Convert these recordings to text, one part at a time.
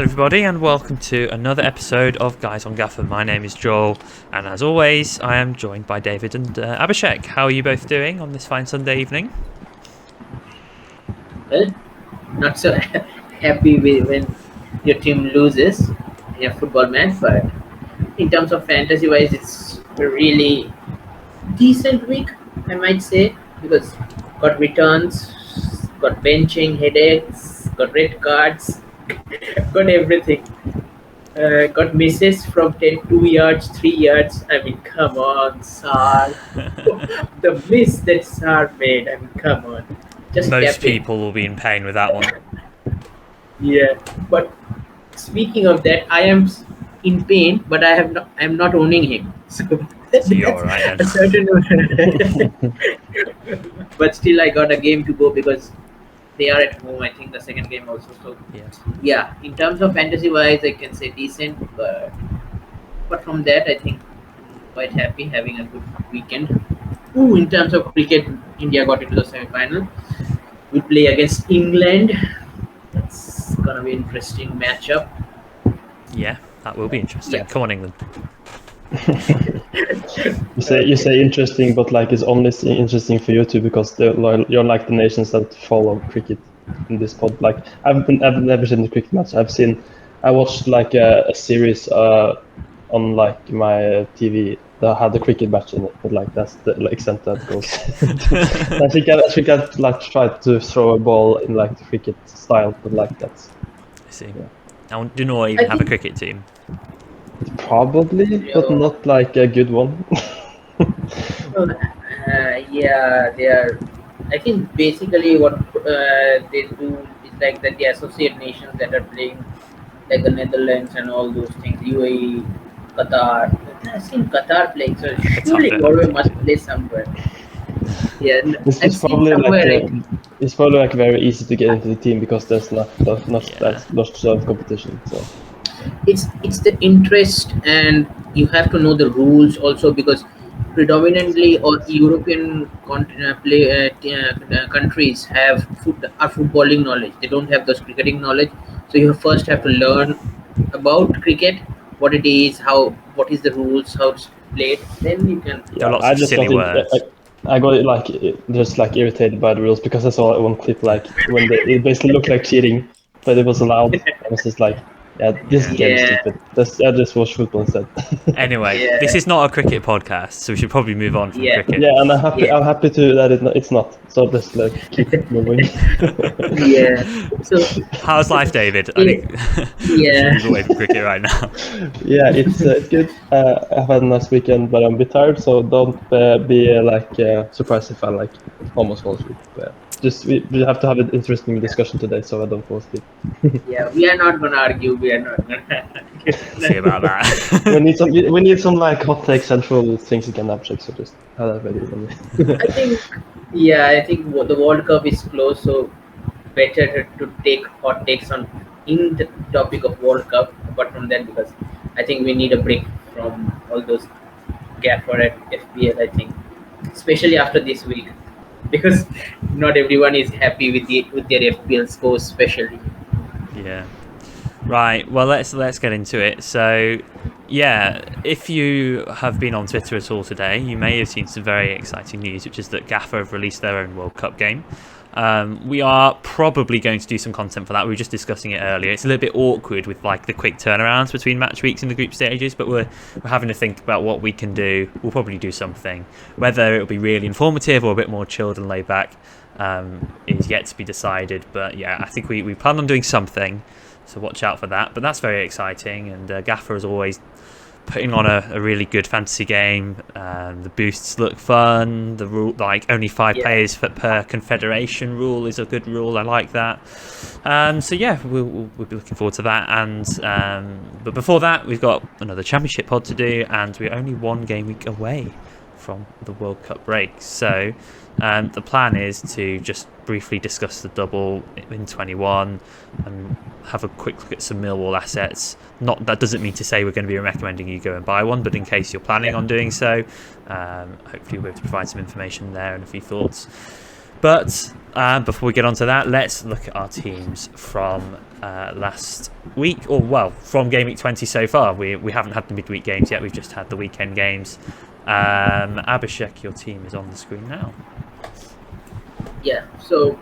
Hello everybody and welcome to another episode of Guys on Gaffr. My name is Joel and as always I am joined by David and Abhishek. How are you both doing on this fine Sunday evening? Well, not so happy when your team loses in a football match, but in terms of fantasy wise, it's a really decent week, I might say, because got returns, got benching, headaches, got red cards, got everything. Got misses from 10, 2 yards, 3 yards. I mean, come on, Sar. The miss that Sar made, I mean, come on. Just Most kept it. people will be in pain with that one. Yeah, but speaking of that, I am in pain, but I am not owning him. So that's You're alright a then. certain. But still, I got a game to go because they are at home. I think the second game also. So yeah, in terms of fantasy wise, I can say decent. But from that, I think I'm quite happy having a good weekend. Ooh, in terms of cricket, India got into the semi-final. We play against England. It's gonna be an interesting matchup. Yeah, that will be interesting. Yeah. Come on, England. You say interesting, but like it's only interesting for you two because you're like the nations that follow cricket in this pod. Like I've never seen the cricket match. I watched like a series on like my TV that had the cricket match in it, but like that's the extent that goes. I think I'd like tried to throw a ball in like the cricket style, but like that's. I see. Yeah. Now, do you not even have a cricket team? Probably, but not like a good one. Yeah, they are. I think basically what they do is like that the associate nations that are playing, like the Netherlands and all those things, UAE, Qatar. I've seen Qatar playing, so surely Norway must play somewhere. Yeah, it's probably like very easy to get into the team because there's not lots of competition. So it's the interest, and you have to know the rules also because predominantly all European countries have footballing knowledge. They don't have those cricketing knowledge, so you first have to learn about cricket, what it is, what is the rules, how it's played. Then you can. There are lots of silly words. I got just irritated by the rules because I saw one clip like when it basically looked like cheating, but it was allowed. I was just like, yeah, this is stupid. I just watch football instead. Anyway, this is not a cricket podcast, so we should probably move on from cricket. Yeah, and I'm happy to that it's not. So let's keep moving. Yeah. So how's life, David? I think we should move away from cricket right now. Yeah, it's good. I've had a nice weekend, but I'm a bit tired, so don't be surprised if I almost fall asleep. Just we have to have an interesting discussion today, so I don't fall asleep. Yeah, we are not gonna argue. We are not gonna. See about that. we need some hot takes, central things you can Abhishek. So just have that ready. I think the World Cup is close, so better to take hot takes in the topic of World Cup. Apart from that, because I think we need a break from all those Gaffr at FPL. I think, especially after this week, because not everyone is happy with their FPL scores, especially. Yeah. Right. Well, let's get into it. So, yeah, if you have been on Twitter at all today, you may have seen some very exciting news, which is that Gaffr have released their own World Cup game. We are probably going to do some content for that. We were just discussing it earlier. It's a little bit awkward with the quick turnarounds between match weeks in the group stages, but we're having to think about what we can do. We'll probably do something. Whether it'll be really informative or a bit more chilled and laid back is yet to be decided. But yeah, I think we plan on doing something. So watch out for that. But that's very exciting, and Gaffr is always putting on a really good fantasy game. The boosts look fun. The rule, only 5 players per confederation rule, is a good rule. I like that. So yeah, we'll be looking forward to that. And but before that, we've got another championship pod to do, and we're only one game week away from the World Cup break. So the plan is to just briefly discuss the double in 21 and have a quick look at some Milwall assets. That doesn't mean to say we're going to be recommending you go and buy one, but in case you're planning on doing so, hopefully we'll be able to provide some information there and a few thoughts. But before we get on to that, let's look at our teams from last week, or well, from game week 20 so far. We haven't had the midweek games yet. We've just had the weekend games. Abhishek, your team is on the screen now. Yeah, so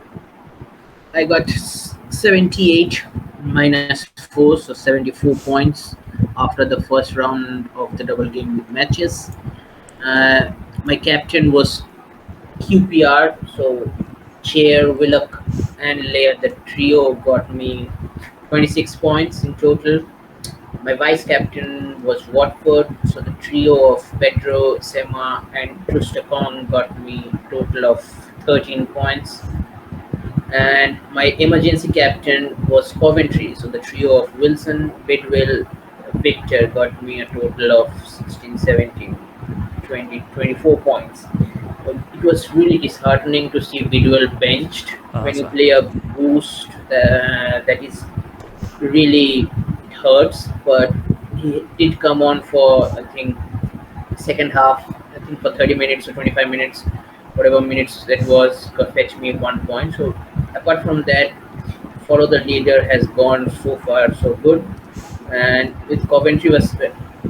I got 78 minus 4, so 74 points after the first round of the double game matches. My captain was QPR, so Chair, Willock, and Lair, the trio got me 26 points in total. My vice captain was Watford, so the trio of Pedro, Sema, and Trustacon got me a total of 13 points. And my emergency captain was Coventry, so the trio of Wilson, Bidwell, Victor got me a total of 16, 17, 20, 24 points. It was really disheartening to see Bidwell benched when you play a boost that is really hurts, but he did come on for I think second half, I think for 30 minutes or 25 minutes, whatever minutes that was, could fetch me 1 point. So apart from that, follow the leader has gone so far so good. And with Coventry was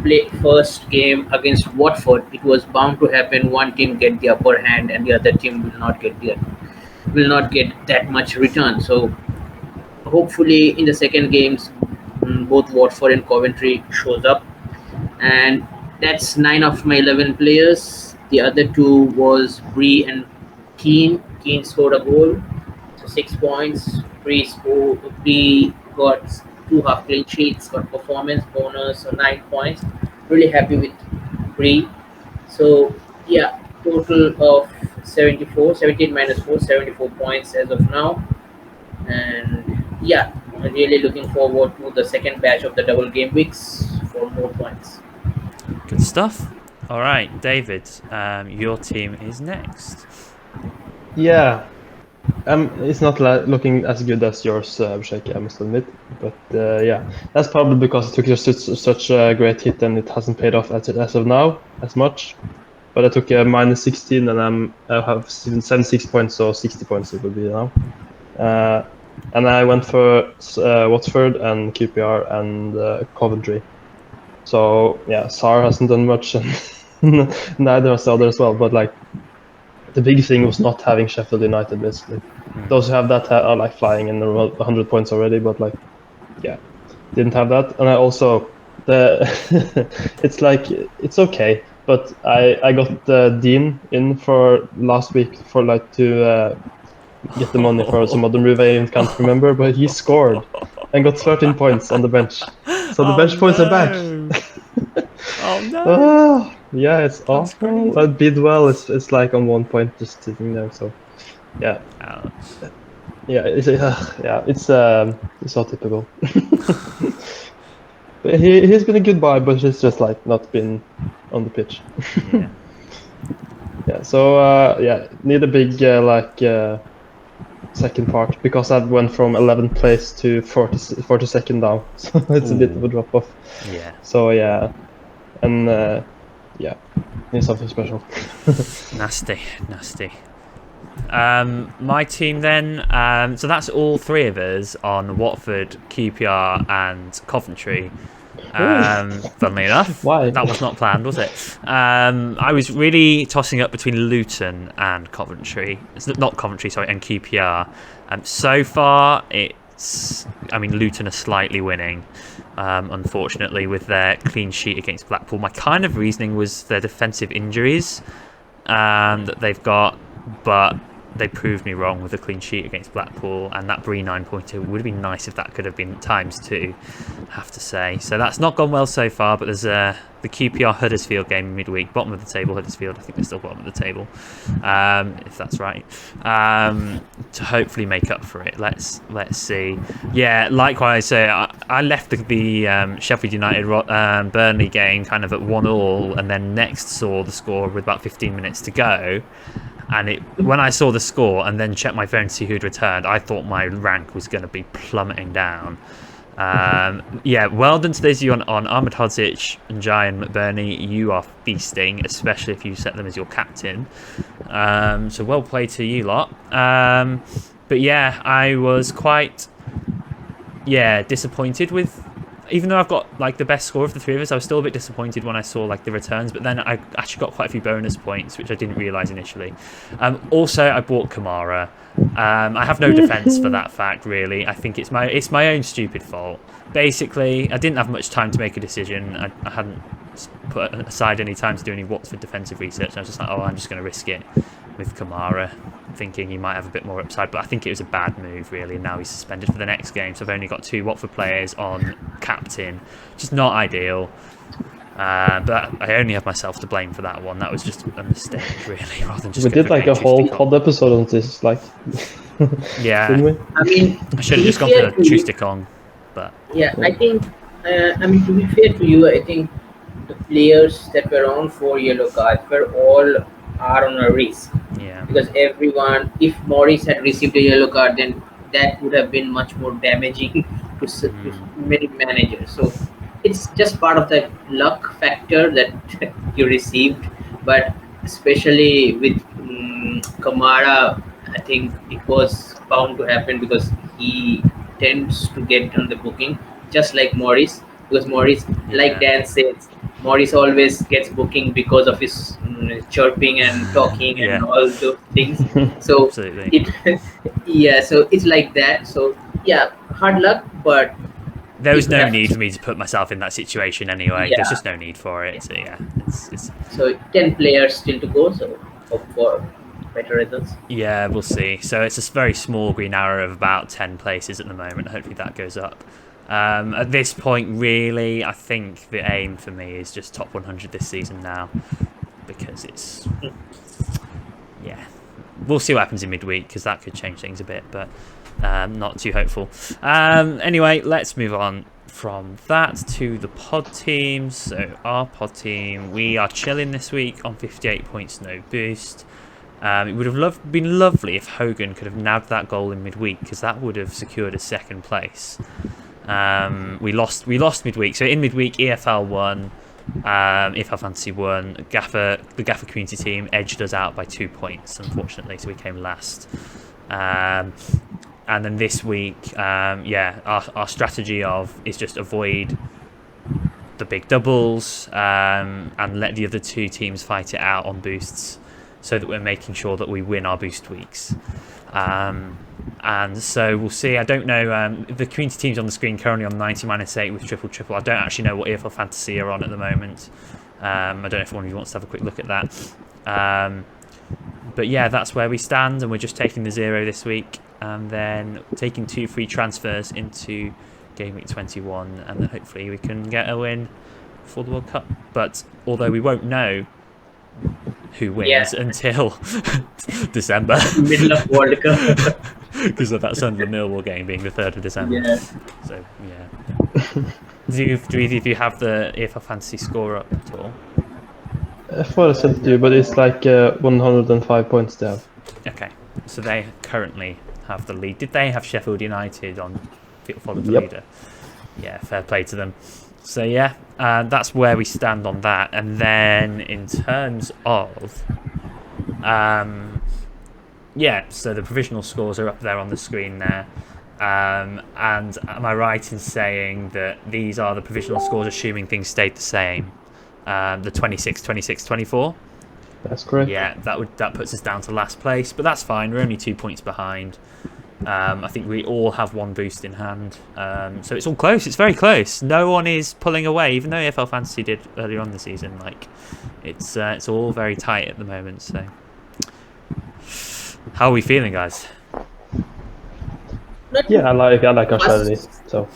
play first game against Watford, it was bound to happen. One team get the upper hand and the other team will not get that much return. So hopefully in the second games, both Watford and Coventry shows up. And that's 9 of my 11 players. The other 2 was Bree and Keane. Keane scored a goal, so 6 points. Bree got 2 half clean sheets, got performance bonus, so 9 points. Really happy with Bree. So yeah, total of 17 minus 4, 74 points as of now. And yeah, I'm really looking forward to the second batch of the double game weeks for more points. Good stuff. All right, David, your team is next. Yeah, it's not looking as good as yours, Abhishek, I must admit. But yeah, that's probably because it took just such a great hit and it hasn't paid off as of now as much. But I took a minus 16 and I have 76 points, so 60 points it will be now. And I went for Watford and QPR and Coventry. So yeah, SAR hasn't done much, and neither has the other as well. But like, the big thing was not having Sheffield United. Basically, those who have that are like flying in around 100 points already. But like, yeah, didn't have that. And I also it's like it's okay. But I got Dean in for last week for like to get the money for some other move I can't remember, but he scored and got 13 points on the bench. So the bench points are back. Oh no! Yeah, it's That's awful. crazy. Bidwell is like on 1 point just sitting there. So yeah, Ouch. yeah, it's so typical. But he's been a good buy, but he's just like not been on the pitch. Yeah. Yeah, so yeah, need a big second part because I went from 11th place to 42nd now, so it's a bit of a drop off. Yeah. So yeah, and yeah, need something special. Nasty. My team then, so that's all 3 of us on Watford, QPR and Coventry. Funnily enough, Why? that was not planned, was it? I was really tossing up between Luton and Coventry. It's not Coventry, sorry, and QPR. So far, Luton are slightly winning, unfortunately, with their clean sheet against Blackpool. My kind of reasoning was their defensive injuries that they've got, but they proved me wrong with a clean sheet against Blackpool, and that Bree 9-pointer would have been nice if that could have been ×2, I have to say. So that's not gone well so far, but there's the QPR Huddersfield game in midweek, bottom of the table. Huddersfield, I think they're still bottom of the table, if that's right, to hopefully make up for it. Let's see. Yeah, likewise, I left the Sheffield United Burnley game kind of at 1-1, and then next saw the score with about 15 minutes to go. And when I saw the score and then checked my phone to see who'd returned, I thought my rank was going to be plummeting down. Yeah, well done to those of you on Ahmed Hodzic and Jyan McBurney. You are feasting, especially if you set them as your captain. So well played to you lot. But yeah, I was quite disappointed with. Even though I've got like the best score of the three of us, I was still a bit disappointed when I saw like the returns. But then I actually got quite a few bonus points, which I didn't realise initially. Also, I bought Kamara. I have no defence for that fact, really. I think it's my own stupid fault. Basically, I didn't have much time to make a decision. I hadn't put aside any time to do any Watford defensive research. I was just like, I'm just going to risk it with Kamara, thinking he might have a bit more upside. But I think it was a bad move, really. And now he's suspended for the next game, so I've only got 2 Watford players on captain, which is not ideal. But I only have myself to blame for that one. That was just a mistake, really, rather than just. We did like a whole pod episode on this, like. Yeah. Didn't we? I mean, I should have just gone for the Trusticon, but. Yeah, I think. I mean, to be fair to you, I think the players that were on 4 yellow cards were all are on a risk. Yeah. Because everyone, if Morris had received a yellow card, then that would have been much more damaging to many managers. So it's just part of the luck factor that you received. But especially with Kamara, I think it was bound to happen because he tends to get on the booking, just like Morris. Because Morris, like Dan says, Morris always gets booking because of his chirping and talking and all those things. So absolutely. So it's like that. So yeah, hard luck, but there was no need for me to put myself in that situation anyway. Yeah. There's just no need for it. So yeah, it's... So 10 players still to go. So hope for better results. Yeah, we'll see. So it's a very small green arrow of about 10 places at the moment. Hopefully that goes up. At this point, really, I think the aim for me is just top 100 this season now, because it's we'll see what happens in midweek, because that could change things a bit, but not too hopeful. Anyway, let's move on from that to the pod teams. So our pod team, we are chilling this week on 58 points, no boost. It would have been lovely if Hogan could have nabbed that goal in midweek, because that would have secured a second place. We lost midweek, so in midweek EFL won, EFL Fantasy won. The Gaffr community team edged us out by 2 points, unfortunately, so we came last. And then this week, our strategy is just avoid the big doubles and let the other 2 teams fight it out on boosts, so that we're making sure that we win our boost weeks. And so we'll see. I don't know. The community team's on the screen currently on 90-8 with triple. I don't actually know what EFL Fantasy are on at the moment. I don't know if one of you wants to have a quick look at that. But yeah, that's where we stand, and we're just taking the 0 this week, and then taking 2 free transfers into game week 21, and then hopefully we can get a win for the World Cup. But although we won't know who wins until December, middle of World Cup, because that's under the Milwall game being the 3rd of December. Yeah. So yeah. Do either of you have the EFL Fantasy score up at all? I thought I sent it to you, but it's like 105 points they have. Okay, so they currently have the lead. Did they have Sheffield United on followed the leader? Yeah, fair play to them. So yeah, that's where we stand on that. And then in terms of so the provisional scores are up there on the screen there. And am I right in saying that these are the provisional scores assuming things stayed the same? The 26, 26, 24? That's correct. Yeah, that puts us down to last place, but that's fine. We're only 2 points behind. I think we all have 1 boost in hand, so it's all close. It's very close. No one is pulling away, even though EFL Fantasy did earlier on the season. Like, it's all very tight at the moment. So, how are we feeling, guys? Yeah, I like our strategy. So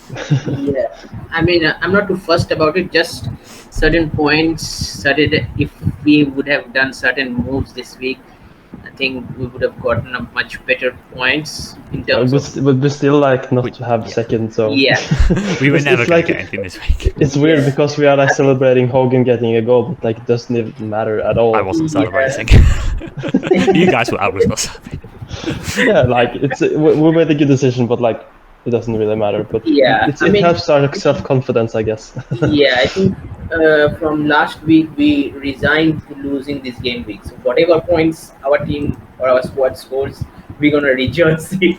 yeah, I mean, I'm not too fussed about it. Just certain points. If we would have done certain moves this week, I think we would have gotten a much better points in terms but we still like not to have second. So yeah, we were never going like, to get anything this week. It's weird because we are like celebrating Hogan getting a goal, but like it doesn't even matter at all. I wasn't celebrating. You guys were. I was not celebrating. Yeah, like we made a good decision, but like it doesn't really matter. But Yeah, it helps our self-confidence, I guess. yeah, I think from last week we resigned to losing this game week. So whatever points our team or our squad scores, we're gonna rejoice it.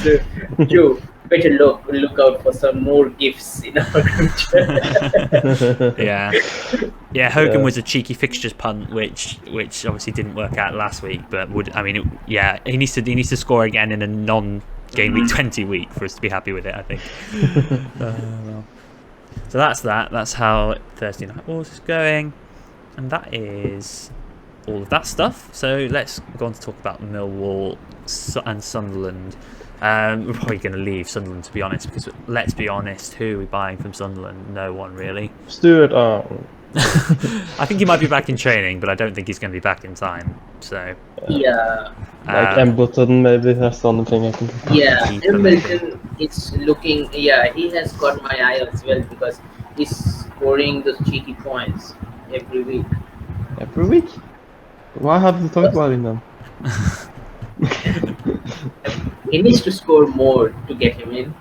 So Joe, better look out for some more gifts in our group chat. Yeah. Hogan was a cheeky fixtures punt, which obviously didn't work out last week, but he needs to score again in a non-game week 20 week for us to be happy with it, I think. So that's that. That's how Thursday Night Wars is going, and that is all of that stuff. So let's go on to talk about Millwall and Sunderland. We're probably going to leave Sunderland, to be honest, because let's be honest, who are we buying from Sunderland? No one really. Stuart. I think he might be back in training, but I don't think he's going to be back in time. So yeah. Like Embleton, maybe that's the only thing I can. Yeah, Embleton is looking. Yeah, he has got my eye as well because he's scoring those cheeky points every week. Every week? Why have you talked about him then? He needs to score more to get him in.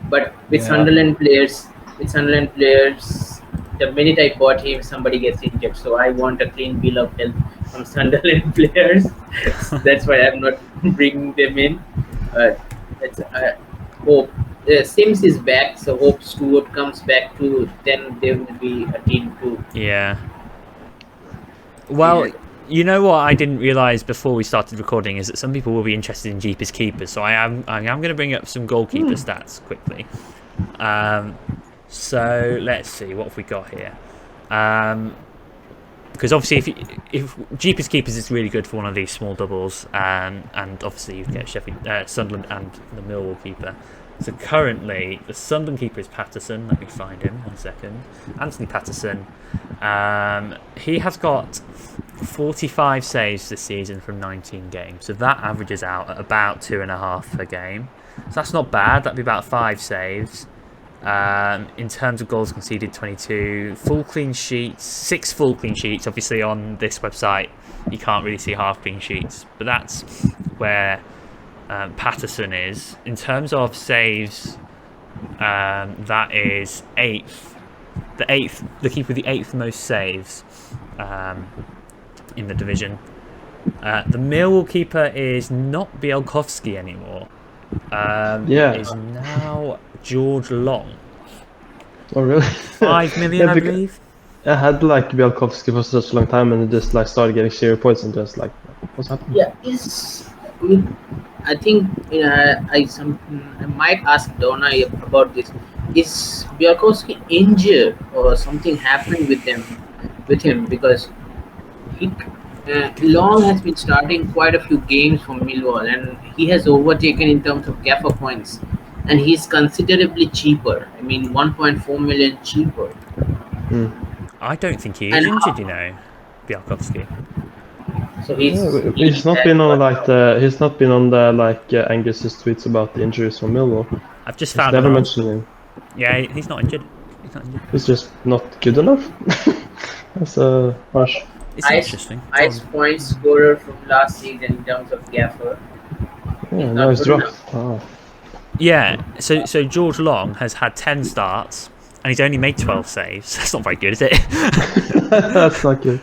But with Sunderland players, the minute I bought him, somebody gets injured. So I want a clean bill of health from Sunderland players. That's why I'm not bringing them in. Hope Sims is back, so hope Stewart comes back too. Then there will be a team too. Yeah. Well, you know what I didn't realise before we started recording is that some people will be interested in Jeepers Keepers. So I am going to bring up some goalkeeper stats quickly. So let's see, what have we got here? Because obviously, if Jeepers Keepers is really good for one of these small doubles, and obviously you get Sunderland and the Millwall keeper. So currently, the Sunderland keeper is Patterson. Let me find him 1 second. Anthony Patterson. He has got 45 saves this season from 19 games. So that averages out at about 2.5 per game. So that's not bad. That'd be about 5 saves. In terms of goals conceded, 22 full clean sheets, 6 full clean sheets. Obviously on this website you can't really see half clean sheets, but that's where Patterson is. In terms of saves, that is 8th, the keeper with the 8th most saves in the division. The Millwall keeper is not Bielkowski anymore. Is now George Long. Oh really? 5 million, I believe. I had like Bielkowski for such a long time, and it just like started getting 0 points, and just like, what's happening? Yeah, I think I might ask Donna about this. Is Bielkowski injured or something happened with him? Because Long has been starting quite a few games for Milwall, and he has overtaken in terms of Gaffr points, and he's considerably cheaper. I mean, 1.4 million cheaper. I don't think he is injured, Bielkowski. So he's not been on Angus's tweets about the injuries from Milwall. I've just found never mentioned him. Yeah, he's not injured. He's just not good enough. That's harsh. It's interesting. Highest point scorer from last season in terms of Gaffr. Yeah, now he's dropped. Yeah, so George Long has had 10 starts and he's only made 12 saves. That's not very good, is it? That's not good.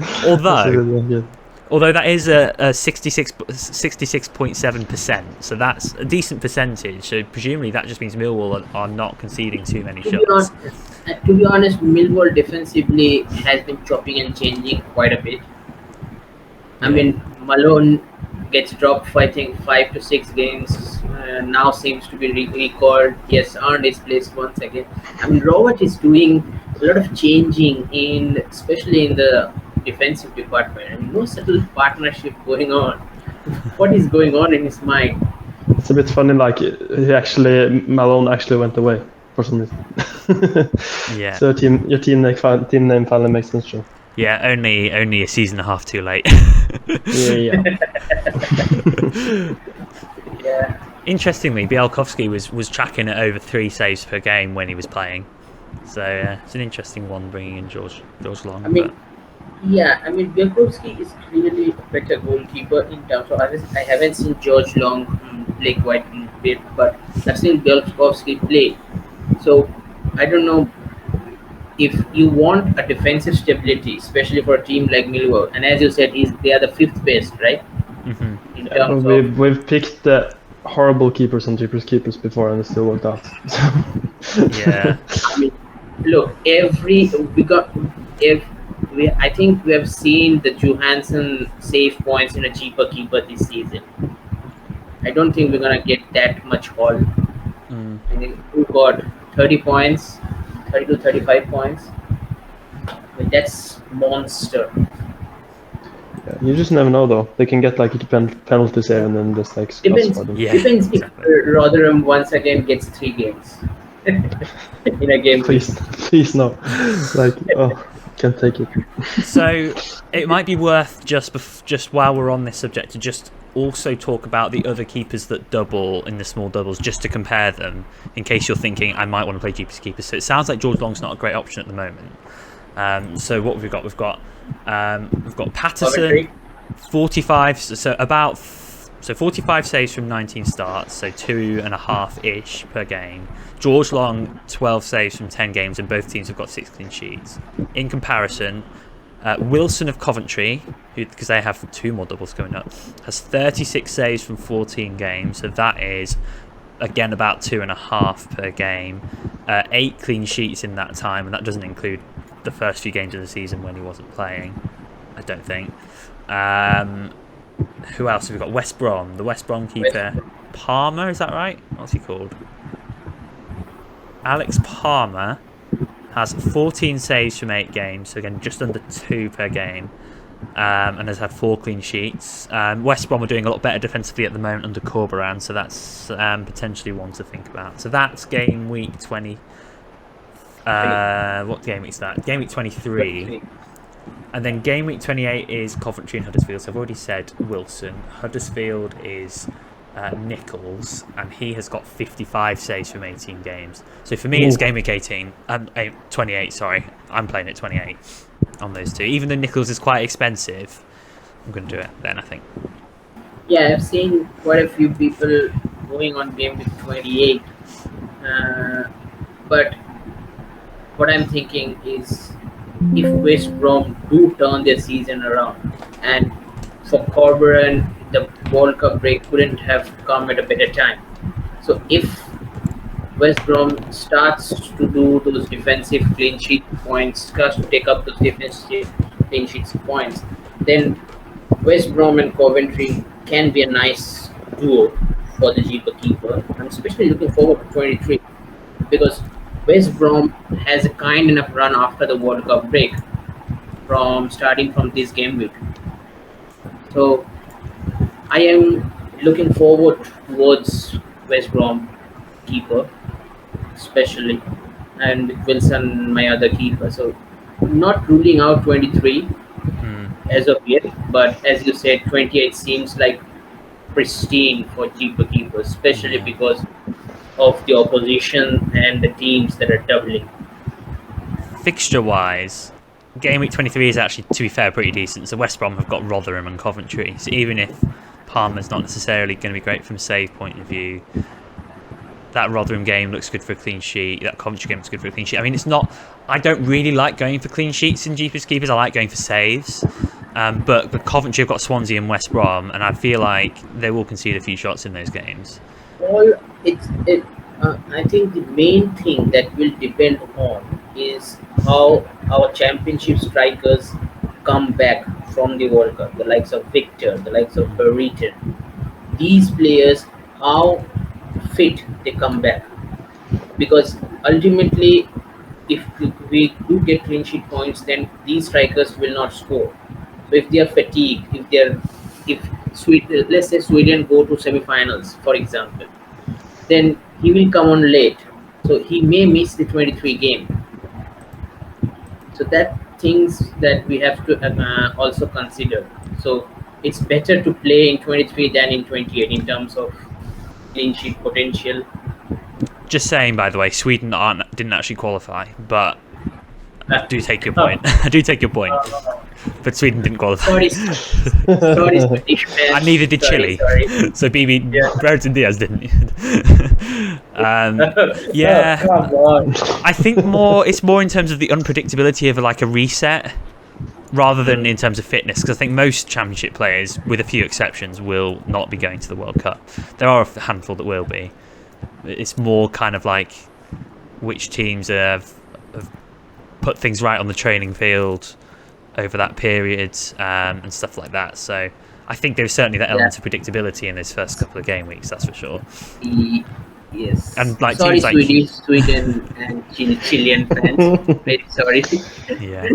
Although that is a 66.7%, so that's a decent percentage. So presumably that just means Millwall are not conceding too many shots. To be honest, Millwall defensively has been chopping and changing quite a bit. I mean, Malone gets dropped for I think 5 to 6 games. Now seems to be recalled. He has earned his place once again. I mean, Robert is doing a lot of changing especially in the defensive department, and no subtle partnership going on. What is going on in his mind? It's a bit funny, like Malone actually went away for some reason. Yeah. So your team name finally makes sense, Joe. Yeah, only a season and a half too late. Yeah. Yeah. Interestingly, Bielkowski was tracking at over 3 saves per game when he was playing. So it's an interesting one bringing in George Long. Bielkowski is clearly a better goalkeeper in terms of. I haven't seen George Long play quite bit, but Vasyl Bielkowski played. So I don't know if you want a defensive stability, especially for a team like Milwall, and as you said, they are the fifth best, right? Hmm. In Yeah, but terms of we've picked the horrible keepers and cheapest keepers before, and it still worked out. Yeah. I mean, look, if I think we have seen the Johansson save points in a cheaper keeper this season. I don't think we're gonna get that much haul. Mm. I think we got 30 points, 30 to 35 points. I mean, that's monster. Yeah, you just never know, though. They can get like a penalty save and then just like Depends. for them. Yeah. Depends if Exactly. Rotherham once again gets 3 games in a game. Please no. Like, oh, can't take it. So it might be worth just while we're on this subject to just also talk about the other keepers that double in the small doubles, just to compare them, in case you're thinking I might want to play cheapest keepers. So it sounds like George Long's not a great option at the moment. So what have we got? We've got Patterson, Coventry. 45. So 45 saves from 19 starts, so 2.5 ish per game. George Long, 12 saves from 10 games, and both teams have got 6 clean sheets. In comparison, Wilson of Coventry, because they have 2 more doubles going up, has 36 saves from 14 games, so that is again about 2.5 per game. 8 clean sheets in that time, and that doesn't include the first few games of the season when he wasn't playing, I don't think. Who else have we got? West Brom, the West Brom keeper. Palmer, is that right? What's he called? Alex Palmer has 14 saves from 8 games, so again just under 2 per game, and has had 4 clean sheets. West Brom are doing a lot better defensively at the moment under Corberan, so that's potentially one to think about. So that's game week 20. What game week is that? Game week 23. And then game week 28 is Coventry and Huddersfield. So I've already said Wilson. Huddersfield is Nichols, and he has got 55 saves from 18 games. So for me, it's game week 18. 28, sorry. I'm playing at 28 on those two. Even though Nichols is quite expensive, I'm going to do it then, I think. Yeah, I've seen quite a few people going on game week 28. But what I'm thinking is, if West Brom do turn their season around, and for Corberan, the World Cup break couldn't have come at a better time. So if West Brom starts to do those defensive clean sheet points, starts to take up those defensive clean sheets points, then West Brom and Coventry can be a nice duo for the cheaper keeper. I'm especially looking forward to 23 because West Brom has a kind enough run after the World Cup break, from starting from this game week. So I am looking forward towards West Brom keeper, especially, and with Wilson, my other keeper. So not ruling out 23 as of yet, but as you said, 28 seems like pristine for cheaper keepers, especially because of the opposition and the teams that are doubling. Fixture wise, game week 23 is actually, to be fair, pretty decent. So West Brom have got Rotherham and Coventry. So even if Palmer's not necessarily going to be great from a save point of view, that Rotherham game looks good for a clean sheet. That Coventry game looks good for a clean sheet. I mean, it's not. I don't really like going for clean sheets in cheapest keepers. I like going for saves. But Coventry have got Swansea and West Brom, and I feel like they will concede a few shots in those games. Well, I think the main thing that will depend on is how our championship strikers come back from the World Cup. The likes of Victor, the likes of Burriton. These players, how fit they come back. Because ultimately, if we do get clean sheet points, then these strikers will not score. So if they are fatigued, if Sweden, let's say Sweden go to semi-finals, for example, then he will come on late, so he may miss the 23 game. So that things that we have to also consider. So it's better to play in 23 than in 28 in terms of clean sheet potential. Just saying, by the way, Sweden didn't actually qualify, but I do take your point. I do take your point. but Sweden didn't qualify. Sorry, Swedish fans. And neither did Chile. Sorry. So BB Brereton Diaz didn't. Yeah, Oh, come on. I think it's more in terms of the unpredictability of like a reset, rather than in terms of fitness. Because I think most championship players, with a few exceptions, will not be going to the World Cup. There are a handful that will be. It's more kind of like which teams have put things right on the training field over that period, and stuff like that. So I think there's certainly that element of predictability in those first couple of game weeks, that's for sure. Yes. And like sorry, teams like Sweden and Chilean fans. Very sorry. Yeah.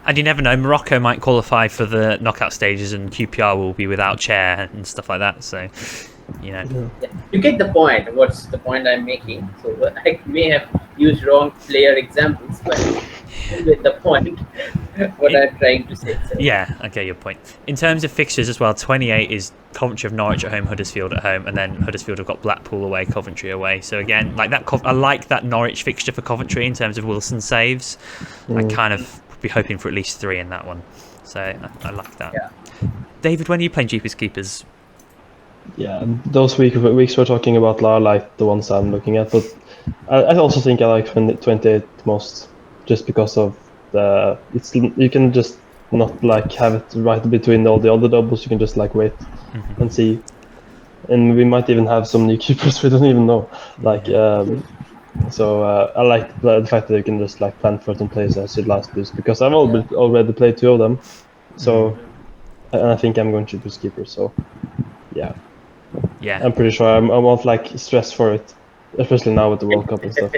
And you never know, Morocco might qualify for the knockout stages and QPR will be without Chair and stuff like that. So, you know. Yeah. You get the point. What's the point I'm making? So I may have used wrong player examples, but you get the point. What I'm trying to say. So. Yeah, I get your point. In terms of fixtures as well, 28 is Coventry of Norwich at home, Huddersfield at home, and then Huddersfield have got Blackpool away, Coventry away. So again, like that, I like that Norwich fixture for Coventry in terms of Wilson saves. I kind of be hoping for at least 3 in that one. So I like that. Yeah. David, when are you playing Jeepers Keepers? Yeah, those weeks we're talking about are like the ones I'm looking at, but I also think I like 28 most, just because of you can just not like have it right between all the other doubles. You can just like wait and see, and we might even have some new keepers we don't even know. Like so I like the fact that you can just like plan for it and play as your last boost, because I've already played 2 of them, so and I think I'm going to boost keepers. So yeah, I'm pretty sure I won't like stress for it, especially now with the World Cup and stuff.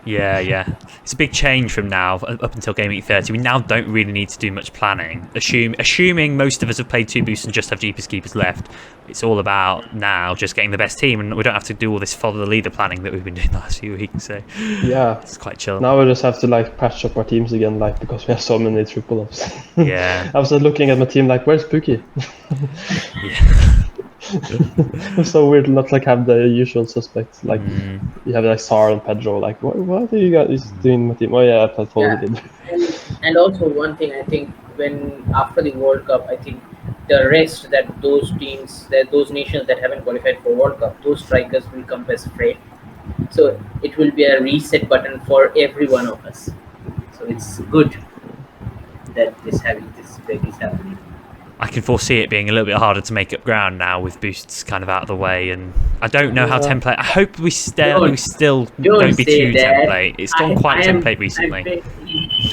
Yeah. It's a big change from now up until game week 30. We now don't really need to do much planning. Assuming most of us have played 2 boosts and just have Jeepers Keepers left, it's all about now just getting the best team, and we don't have to do all this follow the leader planning that we've been doing the last few weeks. So yeah, it's quite chill. Now we just have to like patch up our teams again, like, because we have so many triple ups. Yeah. I was looking at my team like, where's Pookie? Yeah. It's so weird to not like have the usual suspects. Like you have like Sar and Pedro. Like what are you guys doing in my team? Oh yeah, I played forward. And also one thing, I think when after the World Cup, I think the rest, that those teams, that those nations that haven't qualified for World Cup, those strikers will come as afraid. So it will be a reset button for every one of us. So it's good that this break is happening. I can foresee it being a little bit harder to make up ground now with boosts kind of out of the way, and I don't know how template. I hope we still don't be too template. It's gone quite template recently.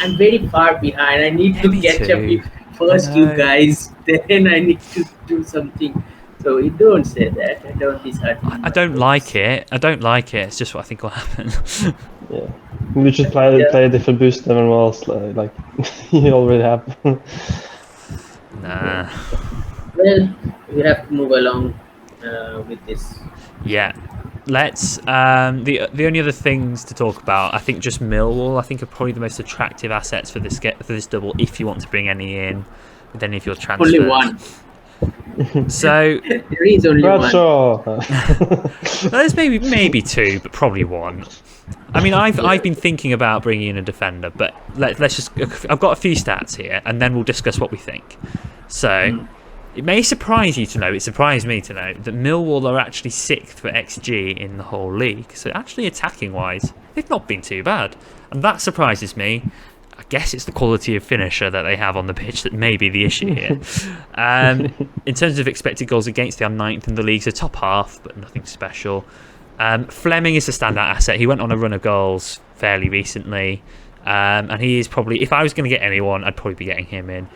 I'm very far behind. I need to catch up with first you guys, then I need to do something. So you don't say that. I don't dishearten. I don't like it. It's just what I think will happen. Yeah, we should play a different boost than everyone else. Like you already have. Nah. Well, we have to move along with this. Yeah. Let's. The only other things to talk about, I think, just Millwall. I think are probably the most attractive assets for this double, if you want to bring any in with any of your transfers. Only one. So there is only one. There's maybe 2, but probably 1. I mean, I've been thinking about bringing in a defender, but let's just. I've got a few stats here, and then we'll discuss what we think. So, it may surprise you to know. It surprised me to know that Millwall are actually 6th for XG in the whole league. So, actually, attacking wise, they've not been too bad, and that surprises me. I guess it's the quality of finisher that they have on the pitch that may be the issue here. In terms of expected goals against, they are 9th in the league, so top half, but nothing special. Fleming is a standout asset. He went on a run of goals fairly recently, and he is probably, if I was going to get anyone, I'd probably be getting him in.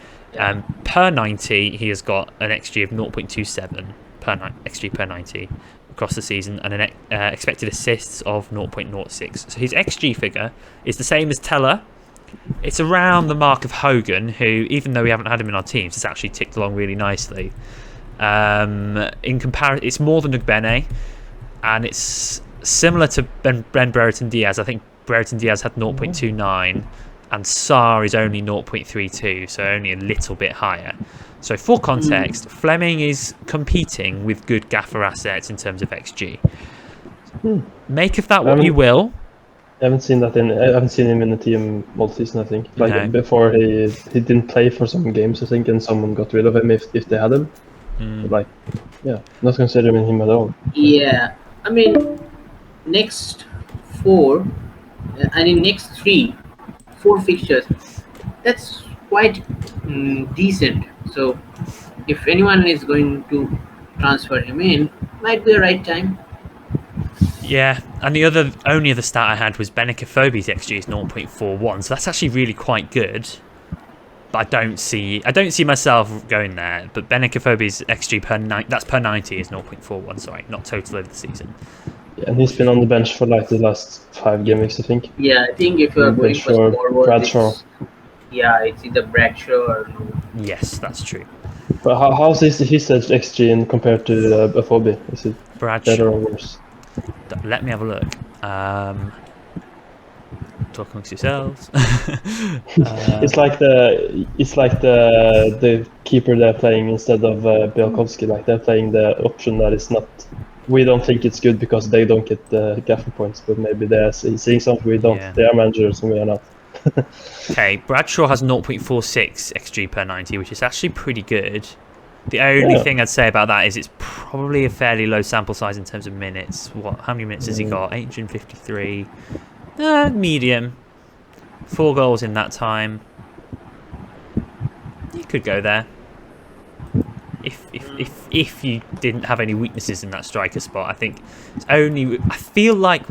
Per 90, he has got an XG of 0.27 XG per 90 across the season, and an expected assists of 0.06. So his XG figure is the same as Teller. It's around the mark of Hogan, who, even though we haven't had him in our teams, has actually ticked along really nicely. In comparison, it's more than Ugbene, and it's similar to Ben Brereton Diaz. I think Brereton Diaz had 0.29, and Sarr is only 0.32, so only a little bit higher. So for context, Fleming is competing with good Gaffr assets in terms of XG. Make of that what you will. haven't seen that I haven't seen him in the team all season. I think like No. before he didn't play for some games. I think, and someone got rid of him if they had him. But like, yeah, not considering him at all. Yeah, I mean, next four, next 4 fixtures, that's quite decent. So, if anyone is going to transfer him in, might be the right time. Yeah, and the only other stat I had was Benicophobe's XG is 0.41, so that's actually really quite good. But I don't see myself going there. But Benicophobe's XG per 90 is 0.41. Sorry, not total over the season. Yeah, and he's been on the bench for like the last 5 game weeks, I think. Yeah, I think if you are going for forward, Bradshaw. It's either Bradshaw or no. Yes, that's true. But how's his XG in compared to Phoebe? Is it Bradshaw. better or worse? Let me have a look. Talk amongst yourselves. It's like the keeper they're playing instead of Bielkowski. Like they're playing the option that is not. We don't think it's good because they don't get the Gaffr points, but maybe they're seeing something we don't. Yeah. They are managers and we are not. Okay, Bradshaw has 0.46 XG per 90, which is actually pretty good. The only thing I'd say about that is it's probably a fairly low sample size in terms of minutes. How many minutes has he got? 853. Medium. 4 goals in that time. You could go there. If you didn't have any weaknesses in that striker spot, I think it's only. I feel like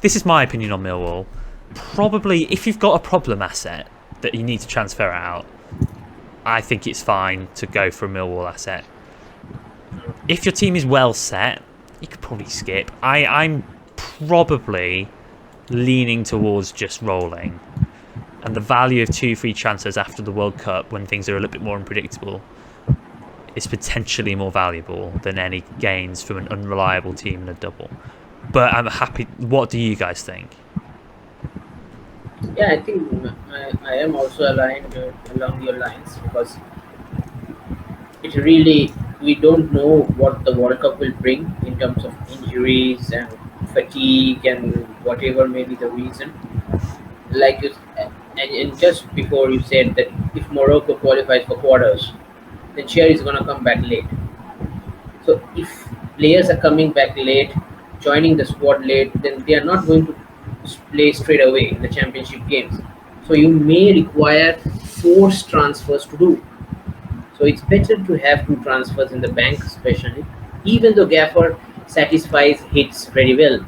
this is my opinion on Millwall. Probably if you've got a problem asset that you need to transfer out, I think it's fine to go for a Millwall asset. If your team is well set, you could probably skip. I'm probably leaning towards just rolling. And the value of 2 free transfers after the World Cup, when things are a little bit more unpredictable, is potentially more valuable than any gains from an unreliable team in a double. But I'm happy. What do you guys think? Yeah, I think I am also aligned along your lines because we don't know what the World Cup will bring in terms of injuries and fatigue and whatever may be the reason. And just before you said that if Morocco qualifies for quarters, then Cher is going to come back late. So if players are coming back late, joining the squad late, then they are not going to play straight away in the championship games. So you may require forced transfers to do. So it's better to have 2 transfers in the bank, especially. Even though Gaffr satisfies hits very well,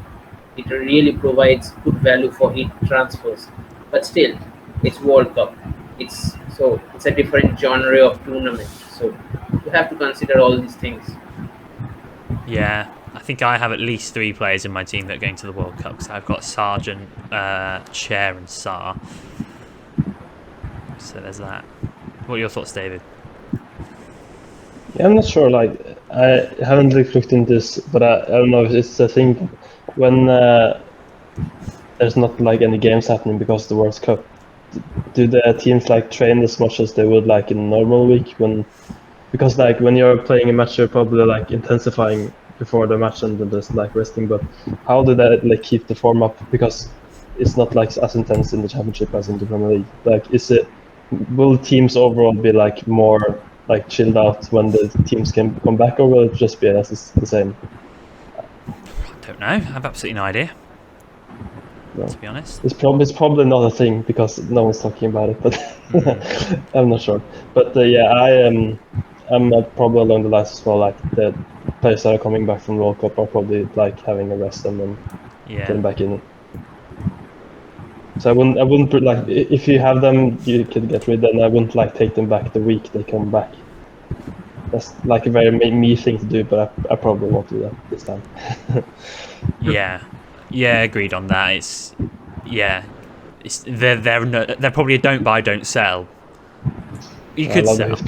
it really provides good value for hit transfers. But still, it's World Cup. It's a different genre of tournament. So you have to consider all these things. Yeah, I think I have at least 3 players in my team that are going to the World Cup. So I've got Sargent, Cher, and Sarr. So there's that. What are your thoughts, David? Yeah, I'm not sure. Like I haven't looked into this, but I don't know if it's a thing when there's not like any games happening because of the World Cup. Do the teams like train as much as they would like in a normal week because like when you're playing a match you're probably like intensifying before the match and then just like resting, but how do they like keep the form up because it's not like as intense in the championship as in the Premier League? Like will teams overall be like more like chilled out when the teams can come back, or will it just be as the same? I don't know. I have absolutely no idea. No. To be honest, it's probably not a thing because no one's talking about it, but I'm not sure. But I'm probably along the lines as well. Like the players that are coming back from World Cup are probably like having a rest and then getting back in it. So I wouldn't put like if you have them, you could get rid. And I wouldn't like take them back the week they come back. That's like a very me thing to do, but I probably won't do that this time. Yeah, agreed on that. They're probably a don't buy, don't sell. You could sell.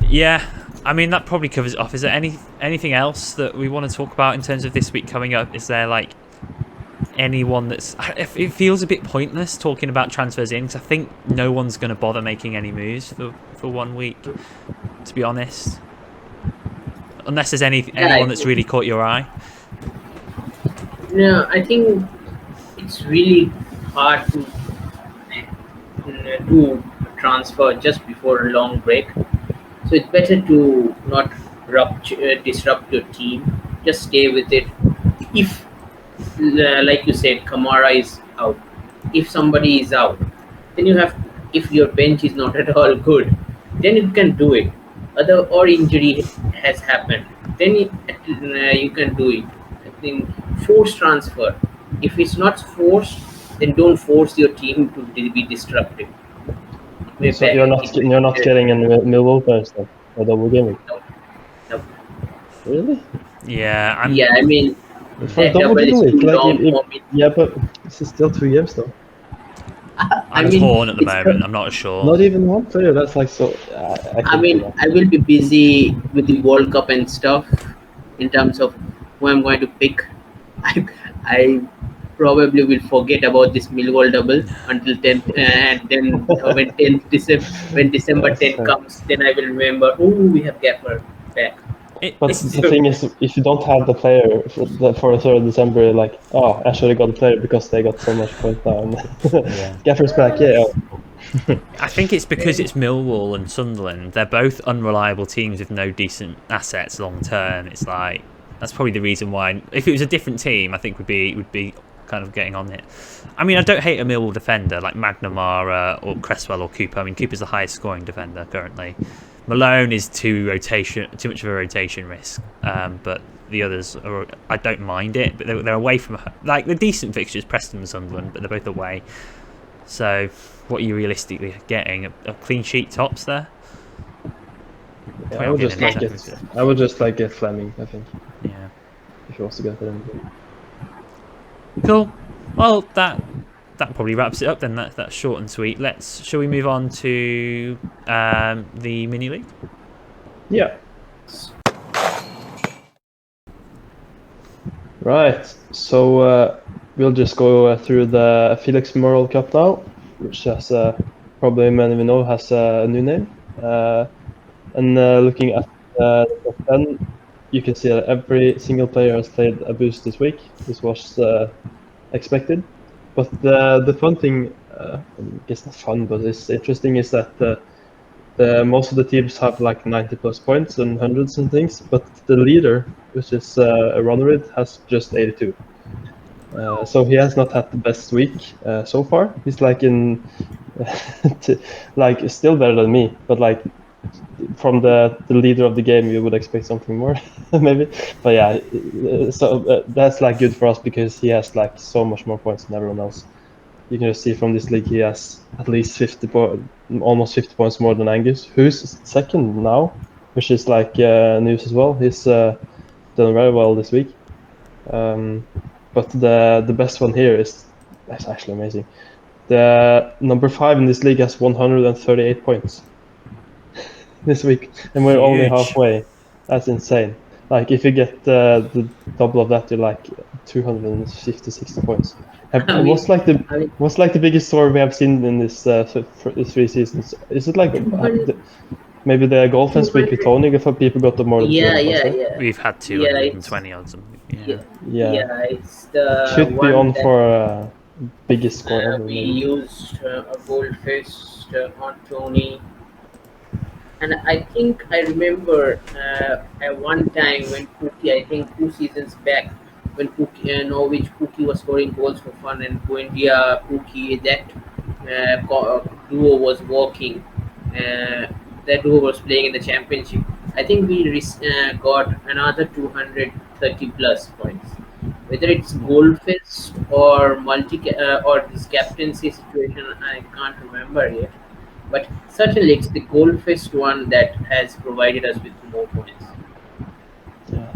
Yeah. I mean, that probably covers it off. Is there anything else that we want to talk about in terms of this week coming up? Is there like anyone that's... It feels a bit pointless talking about transfers in, because I think no one's going to bother making any moves for 1 week, to be honest. Unless there's anyone that's really caught your eye. No, I think it's really hard to do transfer just before a long break. So it's better to not disrupt your team. Just stay with it. If, like you said, Kamara is out. If somebody is out, then you have. If your bench is not at all good, then you can do it. Other or injury has happened, then you can do it. I think forced transfer. If it's not forced, then don't force your team to be disruptive. So you're not getting in Milwall players then for double game week. No, no. Really? Yeah, I mean, For that double double is game week, too like long for me. yeah, but this is still 2 games though. I'm torn at the moment. I'm not sure. Not even one player. That's like so. I mean, I will be busy with the World Cup and stuff in terms of who I'm going to pick. I probably will forget about this Milwall double until 10th, and then when December 10th comes, then I will remember. Oh, we have Gaffr back. But the thing is, if you don't have the player for the 3rd of December, like, oh, I should have got the player because they got so much points now. And Gaffr's back, yeah. I think it's because it's Millwall and Sunderland. They're both unreliable teams with no decent assets long term. It's like that's probably the reason why. If it was a different team, I think would be kind of getting on it. I mean, I don't hate a Millwall defender like McNamara or Cresswell or Cooper. I mean, Cooper's the highest scoring defender currently. Malone is too much of a rotation risk, but the others I don't mind it, but they're away from like the decent fixtures, Preston and Sunderland, but they're both away. So what are you realistically getting? A clean sheet tops there? Yeah, I would just like get Fleming, I think. Yeah. If he wants to get that in. Cool. Well, that probably wraps it up then. That's short and sweet. Shall we move on to the mini league? Yeah. Right. So we'll just go through the Felix Memorial Cup now, which has probably many of you know has a new name. And looking at the top 10, you can see that every single player has played a boost this week. This was expected. But the fun thing, I guess not fun, but it's interesting, is that most of the teams have like 90 plus points and hundreds and things, but the leader, which is Runnerid, has just 82. So he has not had the best week so far. He's like in, like still better than me, but like from the leader of the game, you would expect something more, maybe. But yeah, so that's like good for us because he has like so much more points than everyone else. You can just see from this league he has at least almost 50 points more than Angus, who's second now, which is like news as well. He's done very well this week. But the best one here that's actually amazing. The number 5 in this league has 138 points this week, and we're only halfway. That's insane. Like if you get the double of that, you're like 250-60 points. What's like the biggest story we have seen in this 3 seasons? Is it like maybe the goal fence week with Tony? If people got the more than 200%? We've had 220 or something. Yeah, it's the should be on for biggest score ever. We used a goal fest on Tony. And I think I remember at one time when Pookie, I think 2 seasons back, when Norwich Pookie was scoring goals for fun, and Buendia Pookie, that duo was walking. That duo was playing in the championship. I think we got another 230 plus points. Whether it's goal fest or or this captaincy situation, I can't remember yet. But certainly it's the goal fest one that has provided us with more points. Yeah.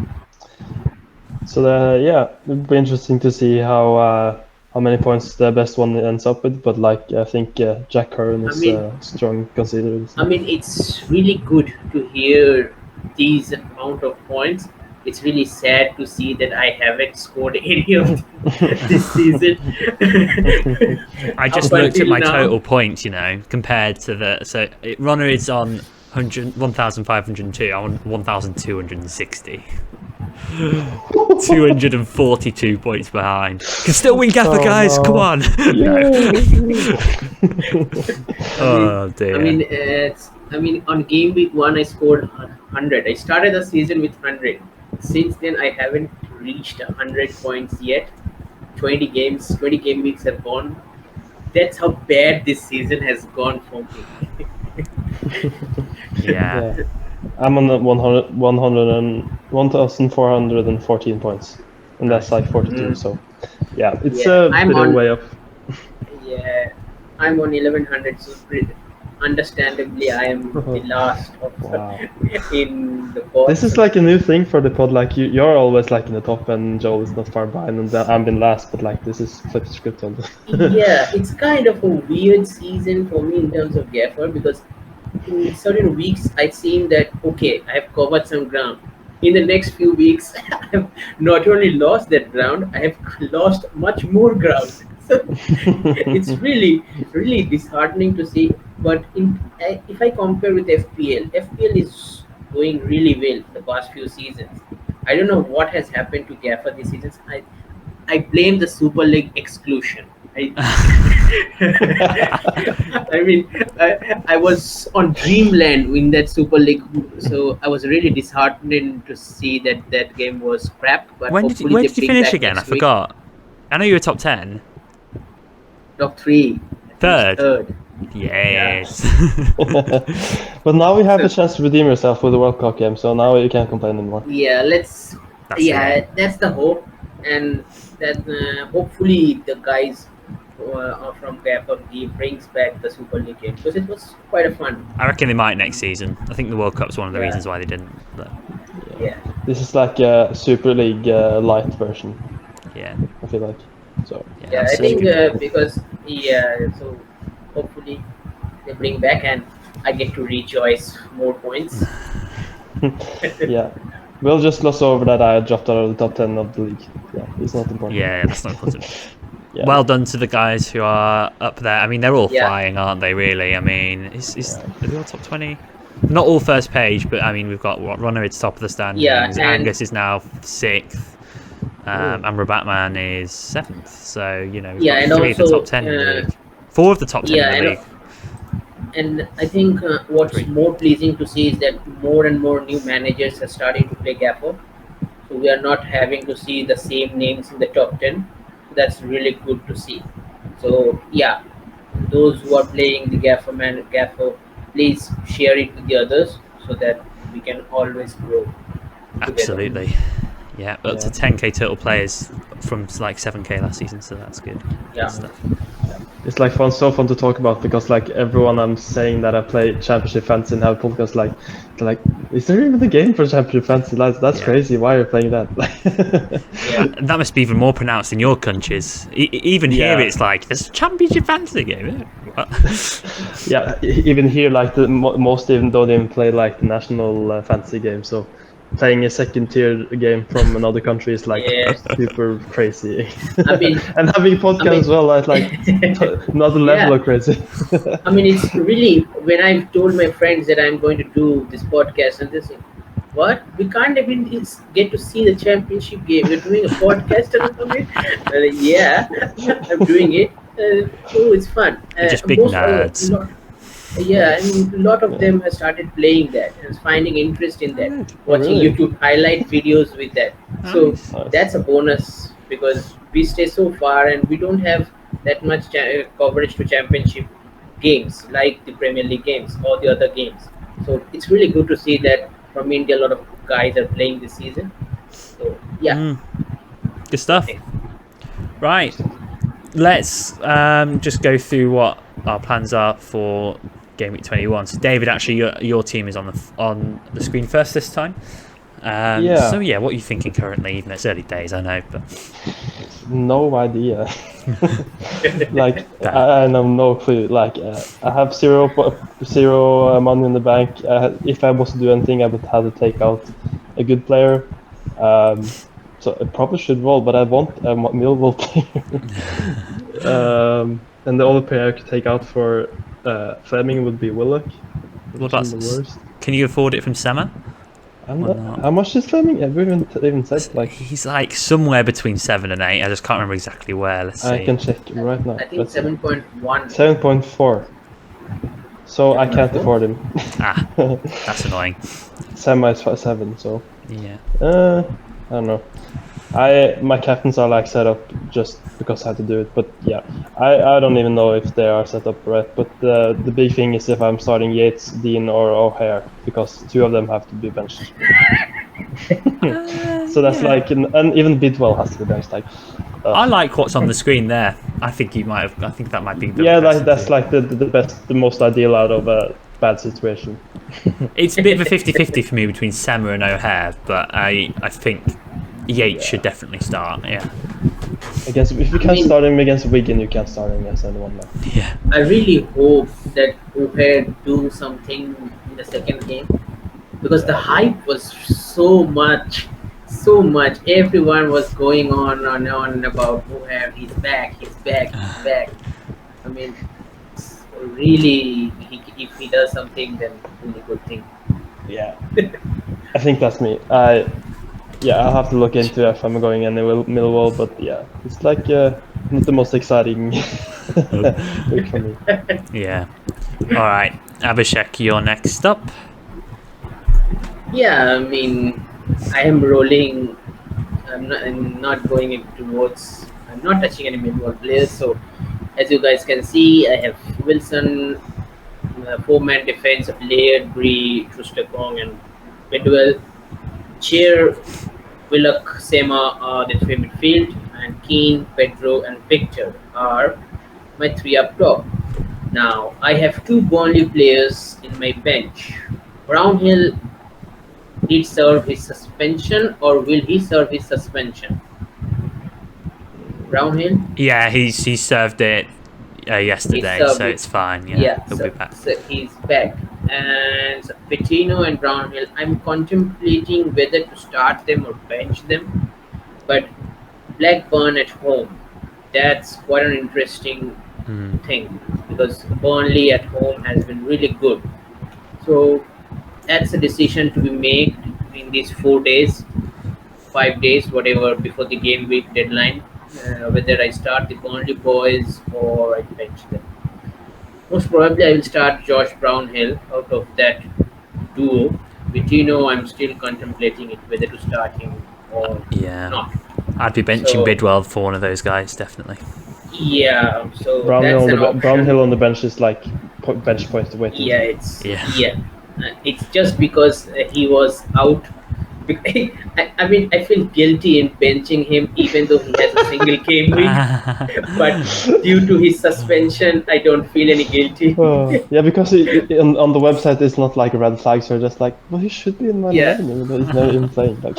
So it'll be interesting to see how many points the best one ends up with. But like I think Jack Curran is strong considered. I mean, it's really good to hear these amount of points. It's really sad to see that I haven't scored any of this season. I just looked at my total points, compared to so Runner is on 1,502. I'm on 1,260. 242 points behind. Can still win Gaffr, guys. no. Come on. Oh dear. I mean, on game week 1, I scored 100. I started the season with 100. Since then, I haven't reached 100 points yet. 20 game weeks have gone. That's how bad this season has gone for me. Yeah. I'm on 1,414 points, and that's like 42. So, yeah, it's a I'm bit of a on- way up. Yeah, I'm on 1100. So understandably, I am the last of Wow. in the pod. This is like a new thing for the pod. Like you're always like in the top, and Joel is not far behind, and I'm in last. But like this is flipped script on this. Yeah, it's kind of a weird season for me in terms of Gaffr, because in certain weeks I've seen that okay, I have covered some ground. In the next few weeks, I have not only lost that ground, I have lost much more ground. So it's really disheartening to see. But if I compare with FPL is going really well the past few seasons. I don't know what has happened to Gaffr this season. I blame the Super League exclusion. I mean, I was on dreamland in that Super League, so I was really disheartened to see that game was crap. But Where hopefully did they you bring finish back again? I next week. forgot. I know you were top 10. Top 3. Third. Third. Yes. But now we have a chance to redeem yourself with the World Cup game, so now you can't complain anymore. Yeah, let's. That's it. That's the hope, and that hopefully the guys from Gaffr brings back the Super League game, because it was quite a fun. I reckon they might next season. I think the World Cup's one of the Yeah. reasons why they didn't. But Yeah. This is like a Super League light version. yeah. I feel like. So Yeah, I that's think good. because so hopefully they bring back and I get to rejoice more points. yeah, we'll just gloss over that I dropped out of the top 10 of the league. Yeah, it's not important. Yeah, that's not important. Yeah. Well done to the guys who are up there. I mean, they're all Yeah. flying, aren't they? Really. I mean, are they all top 20? Not all first page, but I mean, we've got Ronnerid's top of the standings. Yeah, and- Angus is now 6th. And Rabatman is 7th. So, you know, we've Yeah, got and 3 of the also, top 10 in the league. 4 of the top 10 yeah, in the and- league. And I think what's 3. more pleasing to see is that more and more new managers are starting to play Gaffr. So we are not having to see the same names in the top 10. That's really good to see. So yeah, those who are playing the Gaffr, please share it with the others so that we can always grow together. Absolutely. Yeah, up to 10k total players from like 7k last season, so that's good. Yeah. Good stuff. It's like so fun to talk about, because like everyone I'm saying that I play Championship Fantasy and have podcasts, they're like, is there even a game for Championship Fantasy? That's Yeah. crazy. Why are you playing that? Yeah. That must be even more pronounced in your countries. Even here, Yeah. it's like there's a championship fantasy game. Yeah, even here, like most even don't even play like the national fantasy game. So playing a second tier game from another country is like Yeah. super crazy. I mean- and having podcast as well, it's like another level Yeah. of crazy. I mean, it's really, when I've told my friends that I'm going to do this podcast, and they say, what? We can't even get to see the championship game. You're doing a podcast about it? Yeah, I'm doing it. Oh, it's fun. You're just big nerds. Yeah, and a lot of them have started playing that and finding interest in that, Good. watching Really? YouTube highlight videos with that. So Nice. that's a bonus, because we stay so far and we don't have that much coverage to championship games like the Premier League games or the other games. So it's really good to see that from India a lot of guys are playing this season. So yeah. Good stuff. Right. Let's just go through what our plans are for Game Week 21. So, David, actually, your team is on the screen first this time. Yeah. So, yeah, what are you thinking currently? Even though it's early days, I know, but No idea. Like I have no clue. Like I have zero money in the bank. If I was to do anything, I would have to take out a good player. So I probably should roll, but I want a Milwall player. And the only player I could take out for Fleming would be Willock. what about? The worst. Can you afford it from Sema? How much is Fleming? Have we even said like? He's like somewhere between 7 and 8. I just can't remember exactly where. Let's see. I can check right now. I think 7.1. 7.4. So I can't afford him. That's annoying. Semi is 7, so Yeah. I don't know. My captains are like set up just because I had to do it, but yeah, I don't even know if they are set up right. But the big thing is if I'm starting Yates, Dean, or O'Hare, because 2 of them have to be benched. So that's like, and even Bidwell has to be benched. Like, I like what's on the screen there. I think you might have. I think that might be. That's like the best, the most ideal out of a bad situation. It's a bit of a 50-50 for me between Sema and O'Hare, but I think Yates should definitely start. Yeah. Against, if you can't start him against Wigan, you can't start him against anyone now. Yeah. I really hope that O'Hare do something in the second game, because the hype was so much. Everyone was going on and on about O'Hare. He's back. I mean, really, if he does something, then really good thing. Yeah. I think that's me. I'll have to look into if I'm going in Millwall, but yeah, it's like not the most exciting week for me. Yeah. All right, Abhishek, you're next up. Yeah, I mean, I am rolling. I'm not going into towards. I'm not touching any Milwall players. So, as you guys can see, I have Wilson, 4-man defense of Laird, Bree, Trustakong, and Bidwell. Chair, Willock, Sema are the 3 midfield, and Keane, Pedro, and Victor are my 3 up top. Now, I have 2 Burnley players in my bench. Brownhill did serve his suspension, or will he serve his suspension? Brownhill? Yeah, he served it yesterday, so it's fine. Yeah, he'll be back. So he's back. And Pitino and Brownhill, I'm contemplating whether to start them or bench them. But Blackburn at home, that's quite an interesting thing, because Burnley at home has been really good. So that's a decision to be made in these 4 days, 5 days, whatever, before the game week deadline, whether I start the Burnley boys or I bench them. Most probably I will start Josh Brownhill out of that duo. Vitino, I'm still contemplating it, whether to start him or not. I'd be benching Bidwell for one of those guys, definitely. Yeah, so Brownhill on the bench is like bench point to wait. Yeah, it's just because he was out. I mean, I feel guilty in benching him, even though he has a single game week. But due to his suspension, I don't feel any guilty. Yeah, because on the website it's not like a red flag, so just like, well, he should be in my name, but he's not even playing. Like,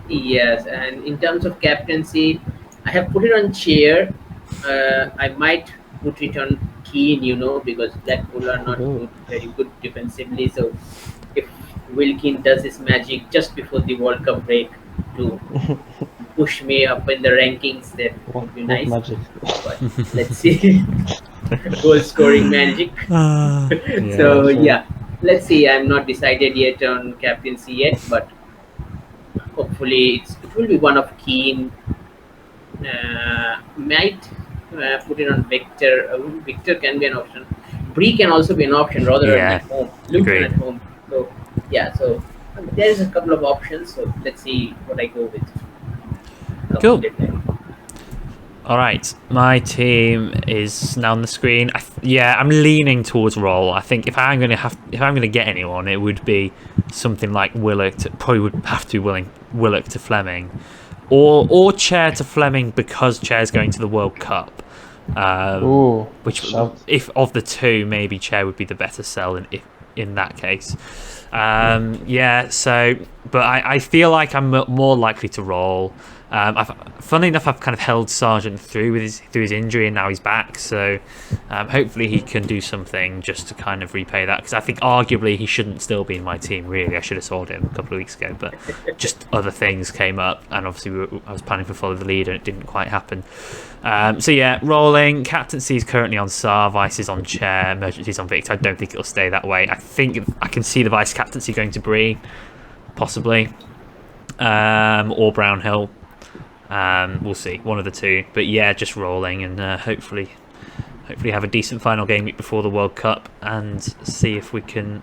yes, and in terms of captaincy, I have put it on Chair. I might put it on Keane, because Blackpool are not very good defensively. So if Wilkin does his magic just before the World Cup break to push me up in the rankings, that would be nice. Magic. But let's see. Goal scoring magic. Let's see. I'm not decided yet on captaincy yet, but hopefully it will be one of Keane. Might put it on Victor. Victor can be an option. Bree can also be an option rather than at home. Luton at home. So there is a couple of options. So let's see what I go with. Cool. All right, my team is now on the screen. I'm leaning towards Roll. I think if I'm gonna get anyone, it would be something like Willock. Probably would have to be Willock to Fleming, or Chair to Fleming, because Chair's going to the World Cup. If of the 2, maybe Chair would be the better sell in that case. But I feel like I'm more likely to Roll. Funnily enough, I've kind of held Sargent through his injury, and now he's back. So hopefully he can do something just to kind of repay that. Because I think arguably he shouldn't still be in my team. Really, I should have sold him a couple of weeks ago, but just other things came up, and obviously I was planning to follow the lead, and it didn't quite happen. So yeah, rolling. Captaincy is currently on Sar, Vice is on Chair, Emergency is on Victor. I don't think it'll stay that way. I think I can see the Vice captaincy going to Bree, possibly, or Brownhill. We'll see, one of the two. But yeah, just rolling, and hopefully have a decent final game week before the World Cup, and see if we can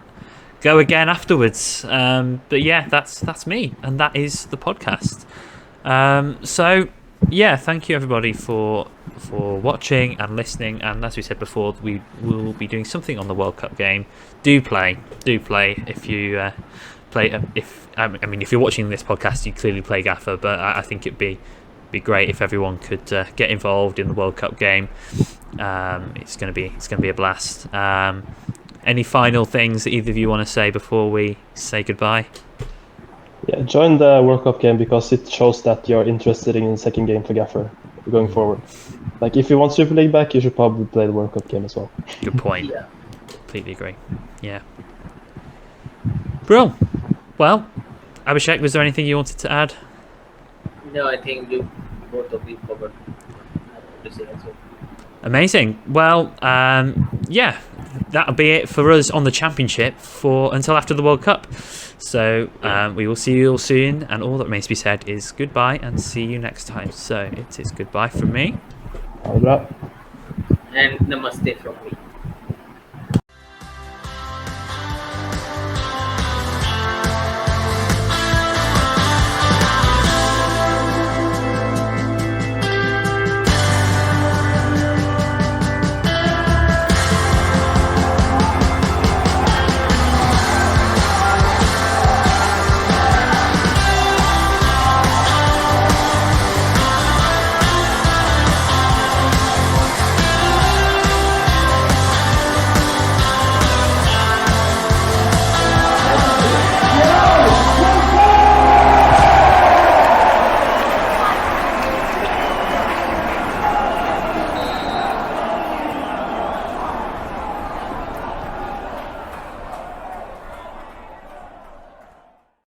go again afterwards. But yeah, that's me, and that is the podcast. So yeah, thank you everybody for watching and listening. And as we said before, we will be doing something on the World Cup game. Do play if you play. If you're watching this podcast, you clearly play Gaffr, but I think it'd be great if everyone could get involved in the World Cup game. It's gonna be a blast. Any final things that either of you want to say before we say goodbye? Yeah, join the World Cup game because it shows that you're interested in the second game for Gaffr going forward. Like, if you want Super League back, you should probably play the World Cup game as well. Good point. Yeah. Completely agree. Yeah. Bro, well, Abhishek, was there anything you wanted to add? No, I think you both of you covered to say also. Amazing. Well, yeah, that'll be it for us on the championship until after the World Cup. So we will see you all soon, and all that remains to be said is goodbye and see you next time. So it is goodbye from me. All right. And namaste from me.